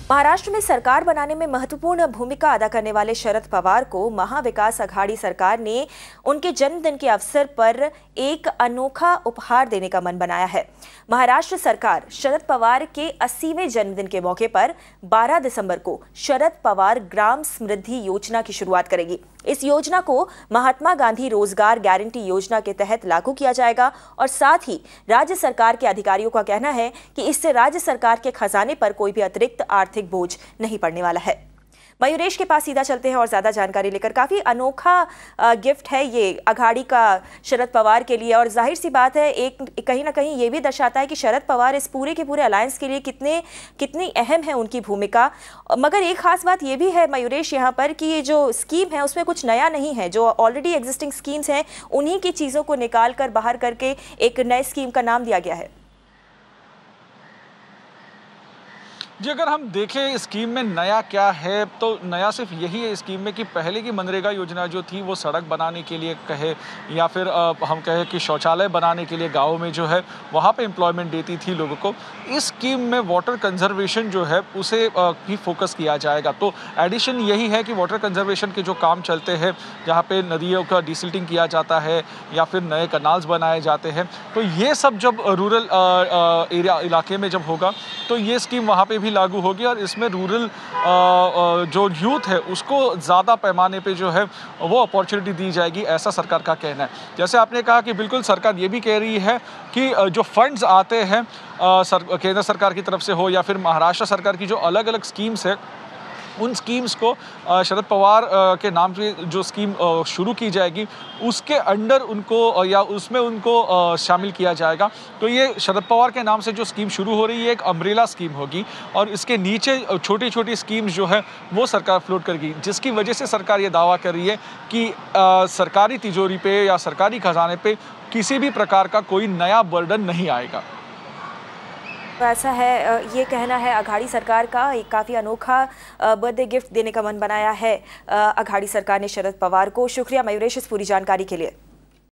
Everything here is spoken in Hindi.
महाराष्ट्र में सरकार बनाने में महत्वपूर्ण भूमिका अदा करने वाले शरद पवार को महाविकास अघाड़ी सरकार ने उनके जन्मदिन के अवसर पर एक अनोखा उपहार देने का मन बनाया है। महाराष्ट्र सरकार शरद पवार के 80वें जन्मदिन के मौके पर 12 दिसंबर को शरद पवार ग्राम समृद्धि योजना की शुरुआत करेगी। इस योजना को महात्मा गांधी रोजगार गारंटी योजना के तहत लागू किया जाएगा और साथ ही राज्य सरकार के अधिकारियों का कहना है कि इससे राज्य सरकार के खजाने पर कोई भी अतिरिक्त आर्थिक बोझ नहीं पड़ने वाला है। मयूरेश के पास सीधा चलते हैं और ज्यादा जानकारी लेकर। काफी अनोखा गिफ्ट है ये अघाड़ी का शरद पवार के लिए और जाहिर सी बात है एक कहीं ना कहीं ये भी दर्शाता है कि शरद पवार इस पूरे के पूरे अलायंस के लिए कितनी अहम है उनकी भूमिका। मगर एक खास बात ये भी है मयूरेश यहाँ पर कि ये जो स्कीम है उसमें कुछ नया नहीं है। जो ऑलरेडी एग्जिस्टिंग स्कीम्स हैं उन्हीं की चीज़ों को निकाल कर बाहर करके एक नए स्कीम का नाम दिया गया है। जी, अगर हम देखें स्कीम में नया क्या है तो नया सिर्फ यही है स्कीम में कि पहले की मनरेगा योजना जो थी वो सड़क बनाने के लिए कहे या फिर हम कहें कि शौचालय बनाने के लिए गाँव में जो है वहाँ पे एम्प्लॉयमेंट देती थी लोगों को। इस स्कीम में वाटर कंजर्वेशन जो है उसे भी फोकस किया जाएगा। तो एडिशन यही है कि वाटर कंजर्वेशन के जो काम चलते हैं जहाँ पे नदियों का डिसिल्टिंग किया जाता है या फिर नए कनाल्स बनाए जाते हैं, तो ये सब जब रूरल एरिया इलाके में जब होगा तो ये स्कीम वहाँ पे भी लागू होगी और इसमें रूरल जो यूथ है उसको ज़्यादा पैमाने पे जो है वो अपॉर्चुनिटी दी जाएगी, ऐसा सरकार का कहना है। जैसे आपने कहा कि बिल्कुल सरकार ये भी कह रही है कि जो फंड्स आते हैं केंद्र सरकार की तरफ से हो या फिर महाराष्ट्र सरकार की जो अलग अलग स्कीम्स है उन स्कीम्स को शरद पवार के नाम से जो स्कीम शुरू की जाएगी उसके अंडर उनको या उसमें उनको शामिल किया जाएगा। तो ये शरद पवार के नाम से जो स्कीम शुरू हो रही है एक अम्ब्रेला स्कीम होगी और इसके नीचे छोटी छोटी स्कीम्स जो है वो सरकार फ्लोट करेगी, जिसकी वजह से सरकार ये दावा कर रही है कि सरकारी तिजोरी पे या सरकारी खजाने पे किसी भी प्रकार का कोई नया बर्डन नहीं आएगा। तो ऐसा है, ये कहना है अघाड़ी सरकार का। एक काफ़ी अनोखा बर्थडे गिफ्ट देने का मन बनाया है अघाड़ी सरकार ने शरद पवार को। शुक्रिया मयूरेश इस पूरी जानकारी के लिए।